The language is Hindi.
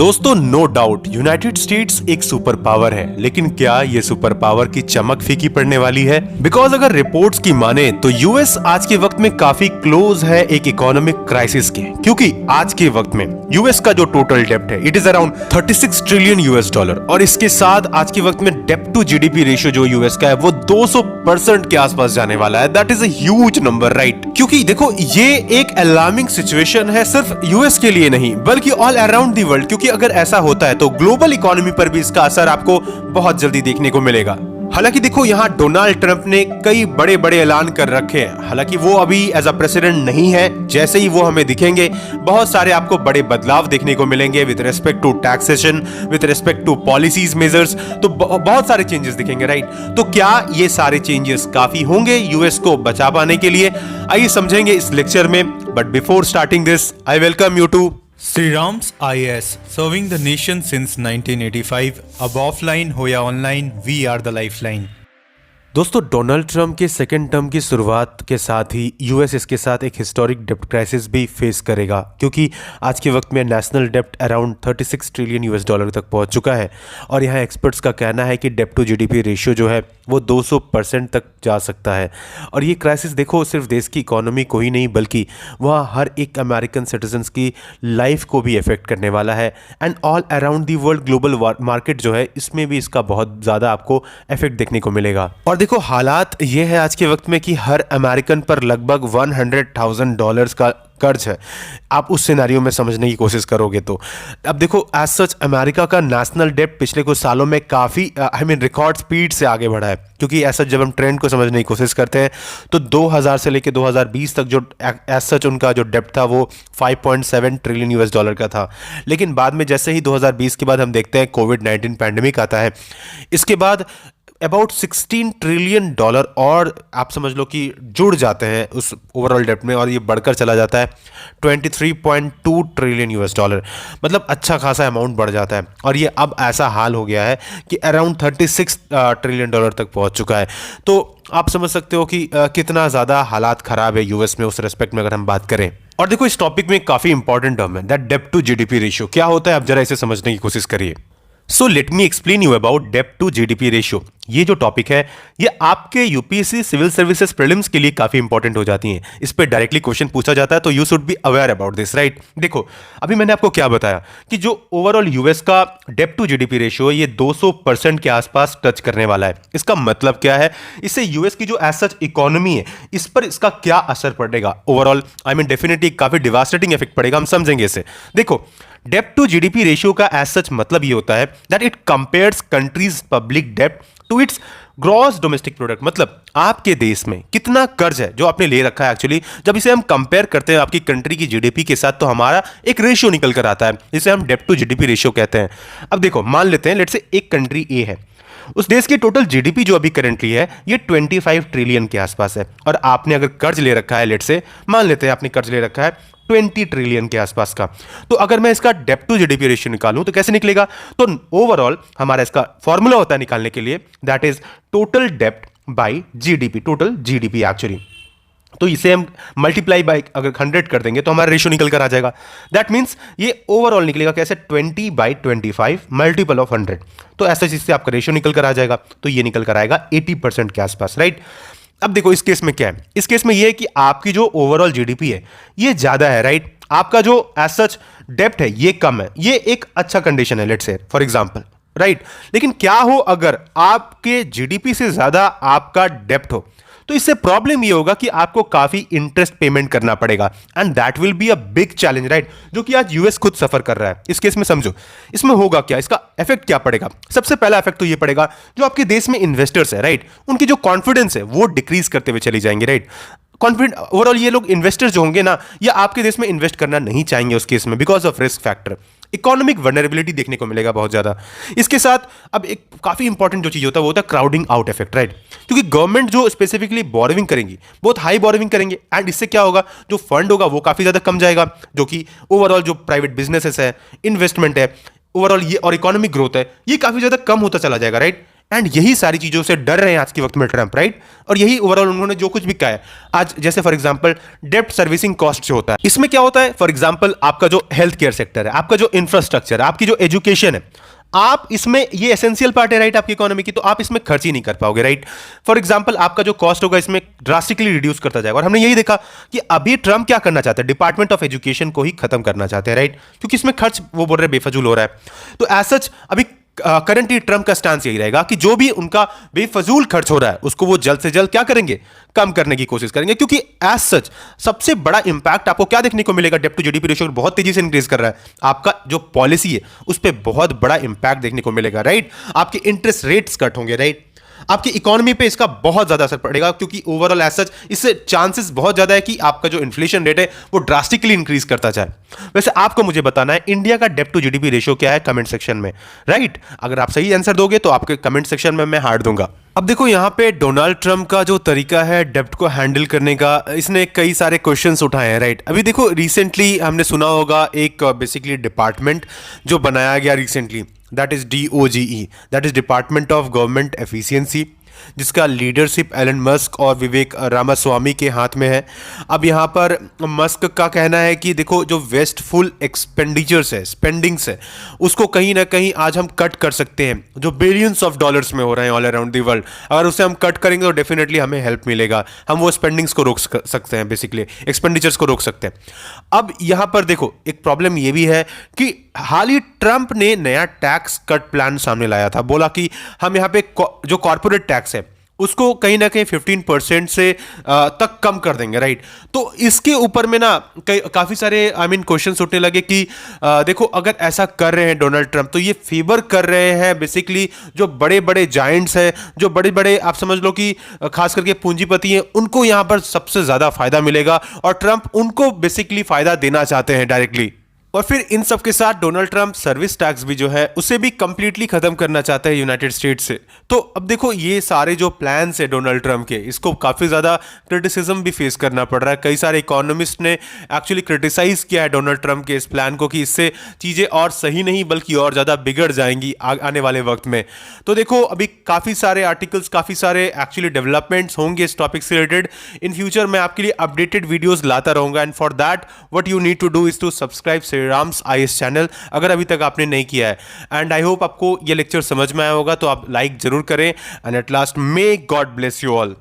दोस्तों नो डाउट यूनाइटेड स्टेट्स एक सुपर पावर है, लेकिन क्या ये सुपर पावर की चमक फीकी पड़ने वाली है? बिकॉज अगर रिपोर्ट्स की माने तो यूएस आज के वक्त में काफी क्लोज है एक इकोनॉमिक क्राइसिस के, क्योंकि आज के वक्त में यूएस का जो टोटल डेप्ट है it is around 36 trillion US dollar, और इसके साथ आज के वक्त में डेप्ट टू जीडीपी रेशियो जो यूएस का है वो 200% के आसपास जाने वाला है। That is a huge number, right? क्योंकि देखो ये एक अलार्मिंग सिचुएशन है सिर्फ यूएस के लिए नहीं बल्कि ऑल अराउंड दी वर्ल्ड, क्योंकि अगर ऐसा होता है तो ग्लोबल इकोनॉमी पर भी इसका असर आपको बहुत जल्दी देखने को मिलेगा। हालांकि देखो यहाँ डोनाल्ड ट्रंप ने कई बड़े बड़े ऐलान कर रखे हैं, हालांकि वो अभी एज अ प्रेसिडेंट नहीं है। जैसे ही वो हमें दिखेंगे बहुत सारे आपको बड़े बदलाव देखने को मिलेंगे with respect to taxation, with respect to policies measures, तो बहुत सारे चेंजेस दिखेंगे, राइट? तो क्या ये सारे चेंजेस काफी होंगे यूएस को बचा पाने के लिए? आइए समझेंगे इस लेक्चर में, but before starting this I welcome you to Sri Ram's IAS, serving the nation since 1985. अब offline हो या online, we are the lifeline. दोस्तों डोनाल्ड ट्रंप के सेकेंड टर्म की शुरुआत के साथ ही यूएस इसके साथ एक हिस्टोरिक डेप्ट क्राइसिस भी फेस करेगा, क्योंकि आज के वक्त में नेशनल डेप्ट अराउंड 36 ट्रिलियन यूएस डॉलर तक पहुंच चुका है। और यहाँ एक्सपर्ट्स का कहना है कि डेप्ट टू जीडीपी रेशियो जो है वो 200% तक जा सकता है। और ये क्राइसिस देखो सिर्फ देश की इकोनॉमी को ही नहीं बल्कि वहाँ हर एक अमेरिकन सिटीजन्स की लाइफ को भी इफेक्ट करने वाला है। And all around the world global market जो है इसमें भी इसका बहुत ज़्यादा आपको इफेक्ट देखने को मिलेगा। और देखो हालात ये है आज के वक्त में कि हर अमेरिकन पर लगभग $100,000 का कर्ज है। आप उस सिनेरियो में समझने की कोशिश करोगे तो अब देखो एज सच अमेरिका का नेशनल डेप्ट पिछले कुछ सालों में काफ़ी रिकॉर्ड स्पीड से आगे बढ़ा है, क्योंकि ऐसा जब हम ट्रेंड को समझने की कोशिश करते हैं तो 2000 से लेकर 2020 तक जो एज सच उनका जो डेप्ट था वो 5.7 ट्रिलियन यूएस डॉलर का था। लेकिन बाद में जैसे ही 2020 के बाद हम देखते हैं कोविड-19 पैंडेमिक आता है, इसके बाद अबाउट 16 ट्रिलियन डॉलर और आप समझ लो कि जुड़ जाते हैं उस ओवरऑल डेप्ट में, और ये बढ़कर चला जाता है 23.2 ट्रिलियन यूएस डॉलर। मतलब अच्छा खासा अमाउंट बढ़ जाता है, और ये अब ऐसा हाल हो गया है कि अराउंड 36 ट्रिलियन डॉलर तक पहुंच चुका है। तो आप समझ सकते हो कि कितना ज़्यादा हालात ख़राब है यूएस में उस रेस्पेक्ट में अगर हम बात करें। और देखो इस टॉपिक में काफ़ी इंपॉर्टेंट टर्म है दैट डेप्ट टू जीडीपी रेशियो क्या होता है, आप जरा इसे समझने की कोशिश करिए। So let me explain you about डेप्ट टू जीडीपी रेशियो। ये जो टॉपिक है ये आपके यूपीएससी सिविल सर्विसेज प्रीलिम्स के लिए काफी इंपॉर्टेंट हो जाती हैं। इस पे डायरेक्टली क्वेश्चन पूछा जाता है, तो you should be aware about this, right? देखो अभी मैंने आपको क्या बताया कि जो ओवरऑल यूएस का डेप्ट टू जीडीपी रेशियो है ये 200% के आसपास टच करने वाला है। इसका मतलब क्या है? इससे यूएस की जो एज सच इकोनॉमी है इस पर इसका क्या असर पड़ेगा ओवरऑल? डेफिनेटली काफी डिवास्टेटिंग इफेक्ट पड़ेगा, हम समझेंगे इसे। देखो डेप्ट टू जीडीपी रेशियो का एज सच मतलब ये होता है that it compares countries public डेप्ट to its gross domestic product. मतलब आपके देश में कितना कर्ज है जो आपने ले रखा है, एक्चुअली जब इसे हम कंपेयर करते हैं आपकी कंट्री की जीडीपी के साथ तो हमारा एक रेशियो निकल कर आता है जिसे हम डेप्ट टू जीडीपी रेशियो कहते हैं। अब देखो मान लेते हैं लेट्स से एक कंट्री ए है, उस देश की टोटल जीडीपी जो अभी करेंटली है ये 25 ट्रिलियन के आसपास है, और आपने अगर कर्ज ले रखा है लेट्स से मान लेते हैं आपने कर्ज ले रखा है 20 ट्रिलियन के आसपास का। तो अगर मैं इसका डेप्ट टू जीडीपी रेशियो निकालूं तो कैसे निकलेगा? तो ओवरऑल हमारा इसका फॉर्मूला होता है निकालने के लिए दैट इज टोटल डेप्ट by GDP, total GDP actually. तो इसे हम मल्टीप्लाई बाय अगर 100 कर देंगे तो हमारा रेशियो निकल कर आ जाएगा। दैट मीन्स ये ओवरऑल निकलेगा कैसे? 20/25 मल्टीपल ऑफ 100। तो ऐसा चीज से आपका रेशियो निकल कर आ जाएगा, तो ये निकल कर आएगा 80% के आसपास, राइट? अब देखो इस केस में क्या है, इस केस में ये है कि आपकी जो ओवरऑल जीडीपी है ये ज्यादा है, राइट? आपका जो एज सच डेप्ट है ये कम है, ये एक अच्छा कंडीशन है let's say for example, right? लेकिन क्या हो अगर आपके जीडीपी से ज्यादा आपका डेप्ट हो, तो इससे प्रॉब्लम ये होगा कि आपको काफी इंटरेस्ट पेमेंट करना पड़ेगा, and that will be a big challenge, right? जो कि आज यूएस खुद सफर कर रहा है। इस केस में समझो इसमें होगा क्या, इसका इफेक्ट क्या पड़ेगा? सबसे पहला इफेक्ट तो ये पड़ेगा जो आपके देश में इन्वेस्टर्स है, राइट? उनकी जो कॉन्फिडेंस है वो डिक्रीज करते हुए चली जाएंगे, राइट? कॉन्फिडेंट ओवरऑल ये लोग इन्वेस्टर्स जो होंगे ना ये आपके देश में इन्वेस्ट करना नहीं चाहेंगे उस केस में, because of risk factor. Economic vulnerability देखने को मिलेगा बहुत ज्यादा। इसके साथ अब एक काफी इंपॉर्टेंट जो चीज होता है वो होता है क्राउडिंग आउट इफेक्ट, राइट? क्योंकि गवर्नमेंट जो स्पेसिफिकली बोरोविंग करेंगी बहुत हाई बोरोविंग करेंगे, एंड इससे क्या होगा जो फंड होगा वो काफी ज्यादा कम जाएगा, जो कि ओवरऑल जो प्राइवेट बिजनेसेस है, इन्वेस्टमेंट है ओवरऑल ये और इकोनॉमिक ग्रोथ है ये काफी ज्यादा कम होता चला जाएगा, राइट? एंड यही सारी चीजों से डर रहे हैं आज के वक्त में ट्रंप, राइट। और यही ओवरऑल उन्होंने जो कुछ भी कहा है आज, जैसे फॉर एग्जांपल डेप्ट सर्विसिंग कॉस्ट जो होता है, इसमें क्या होता है, फॉर एग्जांपल आपका जो हेल्थ केयर सेक्टर है, आपका जो इंफ्रास्ट्रक्चर है, आपकी जो एजुकेशन है, आप इसमें, ये एसेंशियल पार्ट है राइट आपकी इकोनॉमी की, तो आप इसमें खर्च ही नहीं कर पाओगे, राइट। फॉर एग्जांपल आपका जो कॉस्ट होगा इसमें ड्रास्टिकली रिड्यूस करता जाएगा। और हमने यही देखा कि अभी ट्रंप क्या करना चाहते हैं, डिपार्टमेंट ऑफ एजुकेशन को ही खत्म करना चाहते हैं, राइट, क्योंकि इसमें खर्च वो बोल रहे हैं बेफजूल हो रहा है। तो एज सच अभी करंटली ट्रंप का स्टैंड यही रहेगा कि जो भी उनका बेफजूल खर्च हो रहा है उसको वो जल्द से जल्द क्या करेंगे, कम करने की कोशिश करेंगे। क्योंकि एज सच सबसे बड़ा इंपैक्ट आपको क्या देखने को मिलेगा, डेब्ट टू जीडीपी रेशियो बहुत तेजी से इंक्रीज कर रहा है, आपका जो पॉलिसी है उस पर बहुत बड़ा इंपैक्ट देखने को मिलेगा, राइट। आपके इंटरेस्ट रेट्स कट होंगे, राइट। आपकी इकोनॉमी पे इसका बहुत ज्यादा असर पड़ेगा, क्योंकि ओवरऑल एज सच इससे चांसेस बहुत ज्यादा है कि आपका जो इन्फ्लेशन रेट है वो ड्रास्टिकली इंक्रीज करता जाए। वैसे आपको मुझे बताना है इंडिया का डेब्ट टू जीडीपी रेशियो क्या है कमेंट सेक्शन में, राइट। अगर आप सही आंसर दोगे तो आपके कमेंट सेक्शन में मैं हार्ट दूंगा। अब देखो यहाँ पे डोनाल्ड ट्रंप का जो तरीका है डेब्ट को हैंडल करने का, इसने कई सारे क्वेश्चंस उठाए हैं, राइट। अभी देखो रिसेंटली हमने सुना होगा एक बेसिकली डिपार्टमेंट जो बनाया गया recently, that is DOGE, that is department of government efficiency, जिसका लीडरशिप एलन मस्क और विवेक रामास्वामी के हाथ में है। अब यहाँ पर मस्क का कहना है कि देखो जो वेस्टफुल एक्सपेंडिचर्स है, स्पेंडिंग्स है, उसको कहीं ना कहीं आज हम कट कर सकते हैं, जो बिलियंस ऑफ डॉलर्स में हो रहे हैं ऑल अराउंड द वर्ल्ड। अगर उसे हम कट करेंगे तो डेफिनेटली हमें हेल्प मिलेगा, हम वो स्पेंडिंग्स को रोक सकते हैं, बेसिकली एक्सपेंडिचर्स को रोक सकते हैं। अब यहाँ पर देखो एक प्रॉब्लम ये भी है कि हाल ही ट्रंप ने नया टैक्स कट प्लान सामने लाया था, बोला कि हम यहाँ पे जो कॉर्पोरेट टैक्स है उसको कहीं ना कहीं 15% से तक कम कर देंगे, राइट। तो इसके ऊपर में ना काफी सारे क्वेश्चंस उठने लगे कि देखो अगर ऐसा कर रहे हैं डोनाल्ड ट्रंप तो ये फेवर कर रहे हैं बेसिकली जो बड़े बड़े जायंट्स हैं, जो बड़े बड़े आप समझ लो कि खास करके पूंजीपति हैं, उनको यहां पर सबसे ज्यादा फायदा मिलेगा और ट्रंप उनको बेसिकली फायदा देना चाहते हैं डायरेक्टली। और फिर इन सब के साथ डोनाल्ड ट्रंप सर्विस टैक्स भी जो है उसे भी कंप्लीटली खत्म करना चाहता है यूनाइटेड स्टेट्स से। तो अब देखो ये सारे जो प्लान्स है डोनाल्ड ट्रंप के, इसको काफी ज्यादा क्रिटिसिज्म भी फेस करना पड़ रहा है। कई सारे इकोनॉमिस्ट ने एक्चुअली क्रिटिसाइज किया है डोनाल्ड ट्रंप के इस प्लान को कि इससे चीजें और सही नहीं बल्कि और ज्यादा बिगड़ जाएंगी आने वाले वक्त में। तो देखो अभी काफी सारे आर्टिकल्स, काफी सारे एक्चुअली डेवलपमेंट्स होंगे इस टॉपिक से रिलेटेड। इन फ्यूचर मैं आपके लिए अपडेटेड वीडियोस लाता रहूंगा and for that what you need to do is to subscribe Ram's IAS channel, अगर अभी तक आपने नहीं किया है। एंड आई होप आपको ये लेक्चर समझ में आया होगा, तो आप लाइक जरूर करें। And at last may God bless you all.